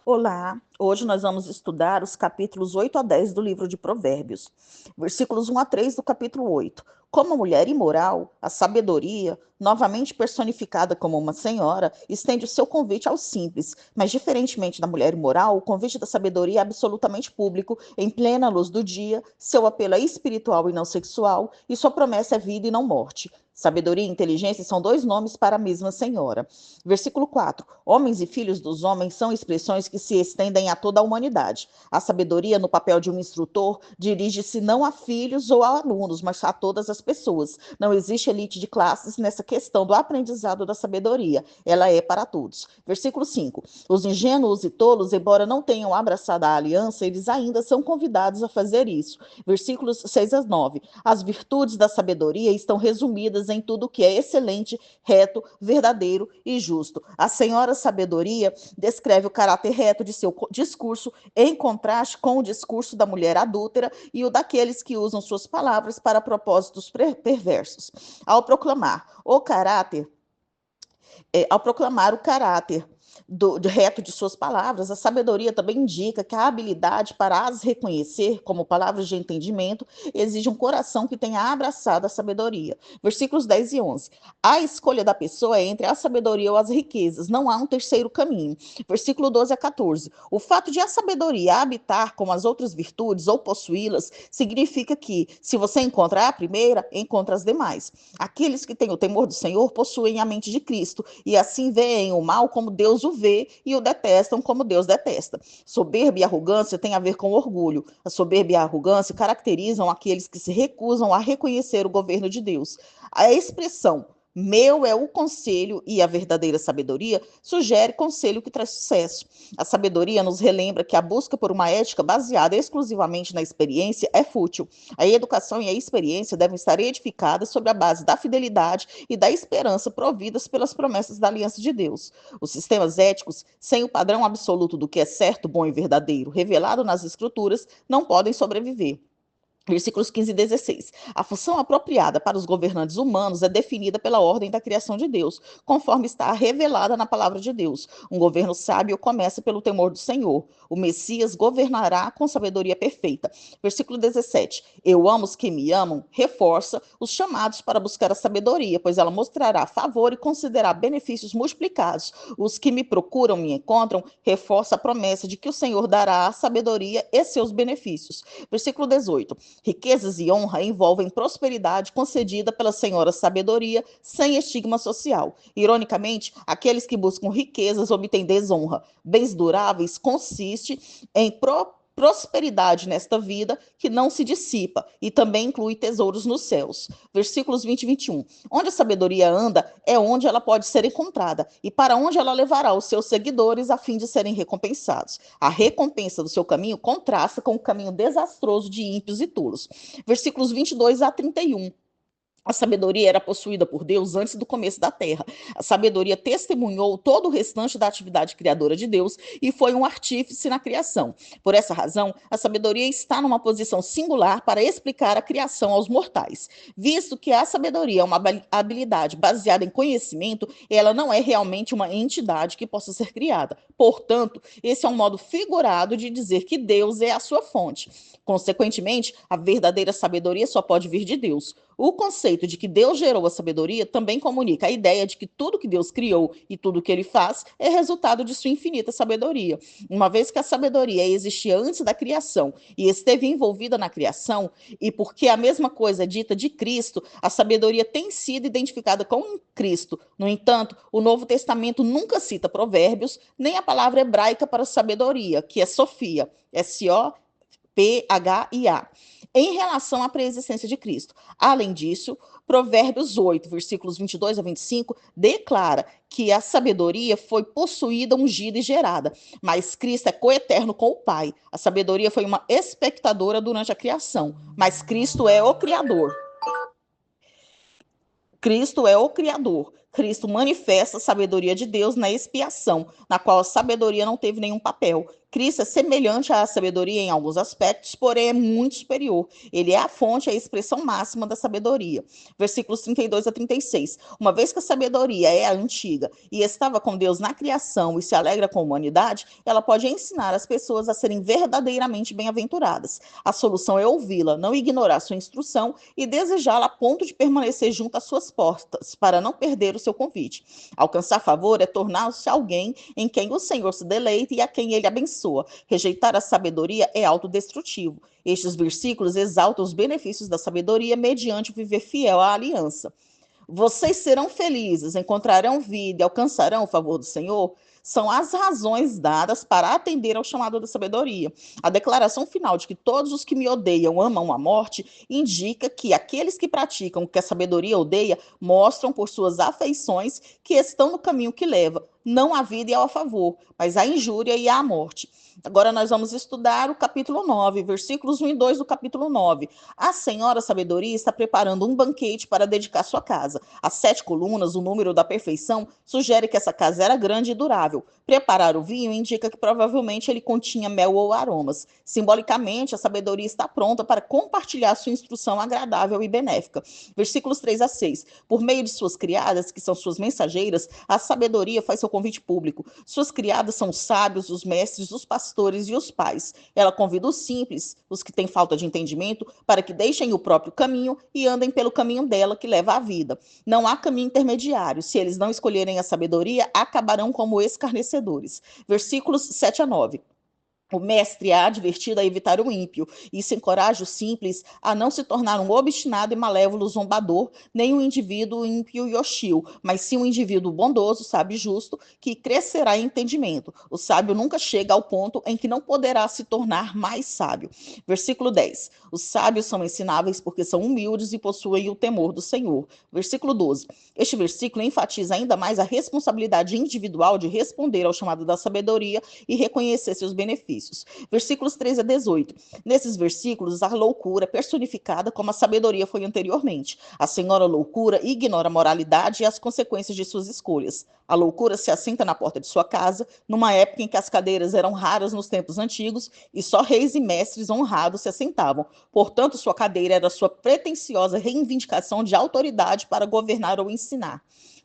Olá, hoje nós vamos estudar os capítulos 8 a 10 do livro de Provérbios, versículos 1 a 3 do capítulo 8. Como a mulher imoral, a sabedoria, novamente personificada como uma senhora, estende o seu convite aos simples, mas diferentemente da mulher imoral, o convite da sabedoria é absolutamente público, em plena luz do dia, seu apelo é espiritual e não sexual, e sua promessa é vida e não morte. Sabedoria e inteligência são dois nomes para a mesma senhora. Versículo 4. Homens e filhos dos homens são expressões que se estendem a toda a humanidade. A sabedoria, no papel de um instrutor, dirige-se não a filhos ou a alunos, mas a todas as pessoas. Não existe elite de classes nessa questão do aprendizado da sabedoria. Ela é para todos. Versículo 5. Os ingênuos e tolos, embora não tenham abraçado a aliança, eles ainda são convidados a fazer isso. Versículos 6 a 9. As virtudes da sabedoria estão resumidas em tudo que é excelente, reto, verdadeiro e justo. A senhora sabedoria descreve o caráter reto de seu discurso, em contraste com o discurso da mulher adúltera e o daqueles que usam suas palavras para propósitos perversos. Ao proclamar o caráter reto de suas palavras, a sabedoria também indica que a habilidade para as reconhecer como palavras de entendimento exige um coração que tenha abraçado a sabedoria. Versículos 10 e 11. A escolha da pessoa é entre a sabedoria ou as riquezas, não há um terceiro caminho. Versículo 12 a 14. O fato de a sabedoria habitar com as outras virtudes ou possuí-las significa que, se você encontra a primeira, encontra as demais. Aqueles que têm o temor do Senhor possuem a mente de Cristo e assim veem o mal como Deus o vê e o detestam como Deus detesta. Soberba e arrogância têm a ver com orgulho. A soberba e a arrogância caracterizam aqueles que se recusam a reconhecer o governo de Deus. A expressão meu é o conselho e a verdadeira sabedoria sugere conselho que traz sucesso. A sabedoria nos relembra que a busca por uma ética baseada exclusivamente na experiência é fútil. A educação e a experiência devem estar edificadas sobre a base da fidelidade e da esperança providas pelas promessas da aliança de Deus. Os sistemas éticos, sem o padrão absoluto do que é certo, bom e verdadeiro, revelado nas Escrituras, não podem sobreviver. Versículos 15 e 16. A função apropriada para os governantes humanos é definida pela ordem da criação de Deus, conforme está revelada na palavra de Deus. Um governo sábio começa pelo temor do Senhor. O Messias governará com sabedoria perfeita. Versículo 17. Eu amo os que me amam, reforça os chamados para buscar a sabedoria, pois ela mostrará favor e concederá benefícios multiplicados. Os que me procuram me encontram, reforça a promessa de que o Senhor dará a sabedoria e seus benefícios. Versículo 18. Riquezas e honra envolvem prosperidade concedida pela senhora sabedoria, sem estigma social. Ironicamente, aqueles que buscam riquezas obtêm desonra. Bens duráveis consiste em prosperidade nesta vida que não se dissipa e também inclui tesouros nos céus. Versículos 20 e 21. Onde a sabedoria anda é onde ela pode ser encontrada e para onde ela levará os seus seguidores a fim de serem recompensados. A recompensa do seu caminho contrasta com o caminho desastroso de ímpios e tolos. Versículos 22 a 31. A sabedoria era possuída por Deus antes do começo da terra. A sabedoria testemunhou todo o restante da atividade criadora de Deus e foi um artífice na criação. Por essa razão, a sabedoria está numa posição singular para explicar a criação aos mortais. Visto que a sabedoria é uma habilidade baseada em conhecimento, ela não é realmente uma entidade que possa ser criada. Portanto, esse é um modo figurado de dizer que Deus é a sua fonte. Consequentemente, a verdadeira sabedoria só pode vir de Deus. O conceito de que Deus gerou a sabedoria também comunica a ideia de que tudo que Deus criou e tudo que ele faz é resultado de sua infinita sabedoria. Uma vez que a sabedoria existia antes da criação e esteve envolvida na criação, e porque a mesma coisa é dita de Cristo, a sabedoria tem sido identificada com Cristo. No entanto, o Novo Testamento nunca cita provérbios, nem a palavra hebraica para sabedoria, que é Sofia, Sofia, em relação à preexistência de Cristo. Além disso, Provérbios 8, versículos 22 a 25, declara que a sabedoria foi possuída, ungida e gerada, mas Cristo é coeterno com o Pai. A sabedoria foi uma espectadora durante a criação, mas Cristo é o Criador. Cristo é o Criador. Cristo manifesta a sabedoria de Deus na expiação, na qual a sabedoria não teve nenhum papel. Cristo é semelhante à sabedoria em alguns aspectos, porém é muito superior. Ele é a fonte, a expressão máxima da sabedoria. Versículos 32 a 36. Uma vez que a sabedoria é a antiga e estava com Deus na criação e se alegra com a humanidade, ela pode ensinar as pessoas a serem verdadeiramente bem-aventuradas. A solução é ouvi-la, não ignorar sua instrução e desejá-la a ponto de permanecer junto às suas portas, para não perder o seu convite. Alcançar favor é tornar-se alguém em quem o Senhor se deleita e a quem ele abençoa. Rejeitar a sabedoria é autodestrutivo. Estes versículos exaltam os benefícios da sabedoria mediante o viver fiel à aliança. Vocês serão felizes, encontrarão vida e alcançarão o favor do Senhor, são as razões dadas para atender ao chamado da sabedoria. A declaração final de que todos os que me odeiam amam a morte indica que aqueles que praticam o que a sabedoria odeia mostram por suas afeições que estão no caminho que leva, não à vida e ao favor, mas à injúria e à morte. Agora nós vamos estudar o capítulo 9, versículos 1 e 2 do capítulo 9. A senhora sabedoria está preparando um banquete para dedicar sua casa. As 7 colunas, o número da perfeição, sugere que essa casa era grande e durável. Preparar o vinho indica que provavelmente ele continha mel ou aromas. Simbolicamente, a sabedoria está pronta para compartilhar sua instrução agradável e benéfica. Versículos 3 a 6. Por meio de suas criadas, que são suas mensageiras, a sabedoria faz seu convite público. Suas criadas são os sábios, os mestres, os pastores e os pais. Ela convida os simples, os que têm falta de entendimento, para que deixem o próprio caminho e andem pelo caminho dela que leva à vida. Não há caminho intermediário. Se eles não escolherem a sabedoria, acabarão como escarnecedores. Versículos 7 a 9. O mestre é advertido a evitar o ímpio. Isso encoraja o simples a não se tornar um obstinado e malévolo zombador, nem um indivíduo ímpio e hostil, mas sim um indivíduo bondoso, sábio e justo, que crescerá em entendimento. O sábio nunca chega ao ponto em que não poderá se tornar mais sábio. Versículo 10. Os sábios são ensináveis porque são humildes e possuem o temor do Senhor. Versículo 12. Este versículo enfatiza ainda mais a responsabilidade individual de responder ao chamado da sabedoria e reconhecer seus benefícios. Versículos 13 a 18. Nesses versículos, a loucura é personificada como a sabedoria foi anteriormente. A senhora loucura ignora a moralidade e as consequências de suas escolhas. A loucura se assenta na porta de sua casa, numa época em que as cadeiras eram raras nos tempos antigos e só reis e mestres honrados se assentavam. Portanto, sua cadeira era sua pretensiosa reivindicação de autoridade para governar ou ensinar.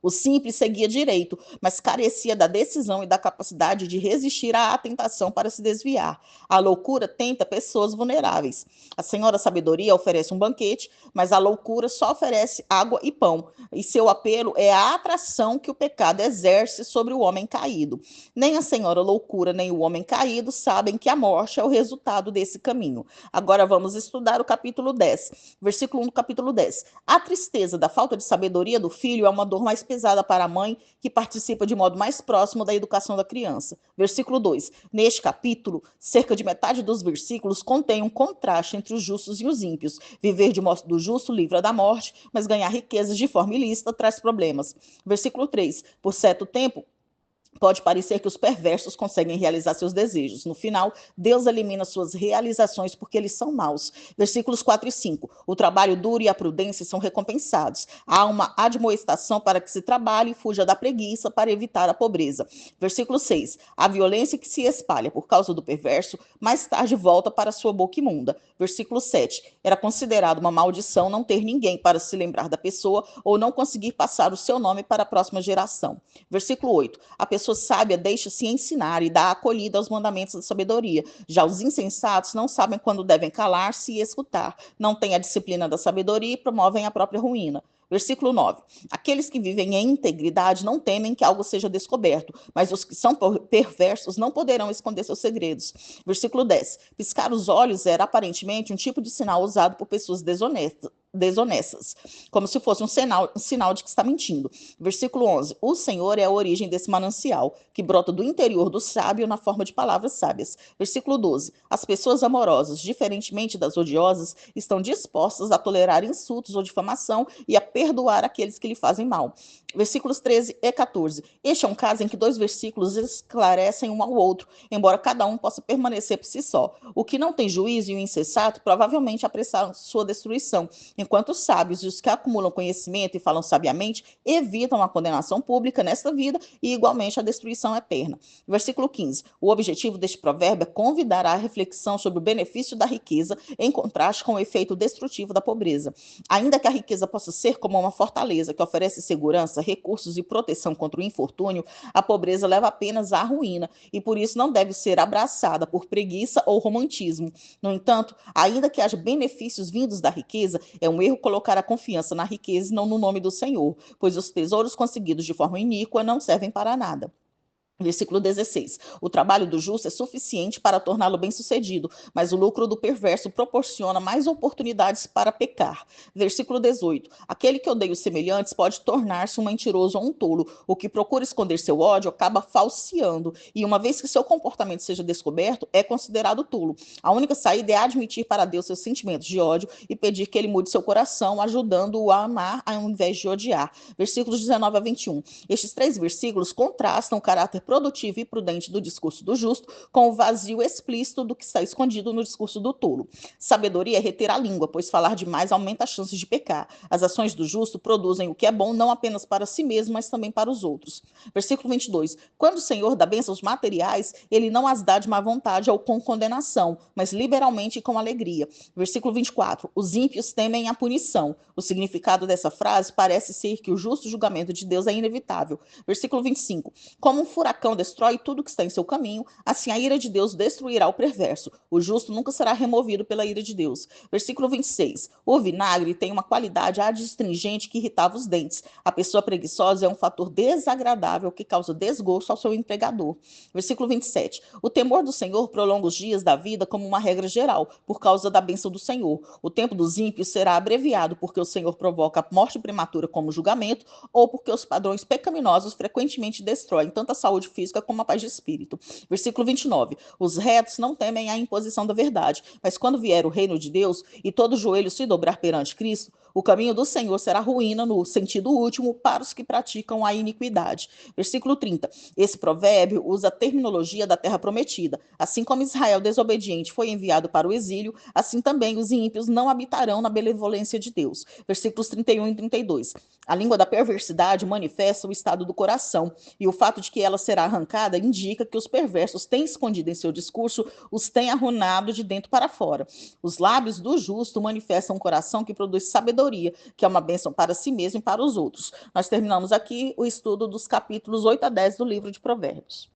O simples seguia direito, mas carecia da decisão e da capacidade de resistir à tentação para se desviar. A loucura tenta pessoas vulneráveis. A senhora sabedoria oferece um banquete, mas a loucura só oferece água e pão. E seu apelo é a atração que o pecado exerce sobre o homem caído. Nem a senhora loucura, nem o homem caído sabem que a morte é o resultado desse caminho. Agora vamos estudar o capítulo 10, versículo 1 do capítulo 10. A tristeza da falta de sabedoria do filho é uma dor mais pesada para a mãe, que participa de modo mais próximo da educação da criança. Versículo 2. Neste capítulo, cerca de metade dos versículos contém um contraste entre os justos e os ímpios. Viver de modo justo livra da morte, mas ganhar riquezas de forma ilícita traz problemas. Versículo 3. Por certo tempo, pode parecer que os perversos conseguem realizar seus desejos. No final, Deus elimina suas realizações porque eles são maus. Versículos 4 e 5. O trabalho duro e a prudência são recompensados. Há uma admoestação para que se trabalhe e fuja da preguiça para evitar a pobreza. Versículo 6. A violência que se espalha por causa do perverso, mais tarde volta para sua boca imunda. Versículo 7. Era considerado uma maldição não ter ninguém para se lembrar da pessoa ou não conseguir passar o seu nome para a próxima geração. Versículo 8. A pessoa sábia deixa-se ensinar e dá acolhida aos mandamentos da sabedoria. Já os insensatos não sabem quando devem calar-se e escutar. Não têm a disciplina da sabedoria e promovem a própria ruína. Versículo 9. Aqueles que vivem em integridade não temem que algo seja descoberto, mas os que são perversos não poderão esconder seus segredos. Versículo 10. Piscar os olhos era aparentemente um tipo de sinal usado por pessoas desonestas, como se fosse um sinal de que está mentindo. Versículo 11. O Senhor é a origem desse manancial, que brota do interior do sábio na forma de palavras sábias. Versículo 12. As pessoas amorosas, diferentemente das odiosas, estão dispostas a tolerar insultos ou difamação e a perdoar aqueles que lhe fazem mal. Versículos 13 e 14. Este é um caso em que 2 versículos esclarecem um ao outro, embora cada um possa permanecer por si só. O que não tem juízo e o insensato provavelmente apressaram sua destruição, enquanto os sábios e os que acumulam conhecimento e falam sabiamente evitam a condenação pública nesta vida e igualmente a destruição eterna. Versículo 15. O objetivo deste provérbio é convidar à reflexão sobre o benefício da riqueza em contraste com o efeito destrutivo da pobreza. Ainda que a riqueza possa ser como uma fortaleza que oferece segurança, recursos e proteção contra o infortúnio, a pobreza leva apenas à ruína e por isso não deve ser abraçada por preguiça ou romantismo. No entanto, ainda que haja benefícios vindos da riqueza, é um erro colocar a confiança na riqueza e não no nome do Senhor, pois os tesouros conseguidos de forma iníqua não servem para nada. Versículo 16. O trabalho do justo é suficiente para torná-lo bem-sucedido, mas o lucro do perverso proporciona mais oportunidades para pecar. Versículo 18. Aquele que odeia os semelhantes pode tornar-se um mentiroso ou um tolo. O que procura esconder seu ódio acaba falseando, e uma vez que seu comportamento seja descoberto, é considerado tolo. A única saída é admitir para Deus seus sentimentos de ódio e pedir que ele mude seu coração, ajudando-o a amar ao invés de odiar. Versículos 19 a 21. Estes 3 versículos contrastam o caráter produtivo e prudente do discurso do justo com o vazio explícito do que está escondido no discurso do tolo. Sabedoria é reter a língua, pois falar demais aumenta as chances de pecar. As ações do justo produzem o que é bom não apenas para si mesmo, mas também para os outros. Versículo 22. Quando o Senhor dá bênçãos materiais, ele não as dá de má vontade ou com condenação, mas liberalmente e com alegria. Versículo 24. Os ímpios temem a punição. O significado dessa frase parece ser que o justo julgamento de Deus é inevitável. Versículo 25. Como um furacão destrói tudo que está em seu caminho, assim a ira de Deus destruirá o perverso. O justo nunca será removido pela ira de Deus. Versículo 26. O vinagre tem uma qualidade adstringente que irritava os dentes. A pessoa preguiçosa é um fator desagradável que causa desgosto ao seu empregador. Versículo 27. O temor do Senhor prolonga os dias da vida como uma regra geral, por causa da bênção do Senhor. O tempo dos ímpios será abreviado, porque o Senhor provoca a morte prematura como julgamento, ou porque os padrões pecaminosos frequentemente destroem tanto a saúde física como a paz de espírito. Versículo 29. Os retos não temem a imposição da verdade, mas quando vier o reino de Deus e todo joelho se dobrar perante Cristo, o caminho do Senhor será ruína no sentido último para os que praticam a iniquidade. Versículo 30. Esse provérbio usa a terminologia da terra prometida. Assim como Israel desobediente foi enviado para o exílio, assim também os ímpios não habitarão na benevolência de Deus. Versículos 31 e 32. A língua da perversidade manifesta o estado do coração, e o fato de que ela será arrancada indica que os perversos têm escondido em seu discurso, os têm arruinado de dentro para fora. Os lábios do justo manifestam um coração que produz sabedoria, que é uma bênção para si mesmo e para os outros. Nós terminamos aqui o estudo dos capítulos 8 a 10 do livro de Provérbios.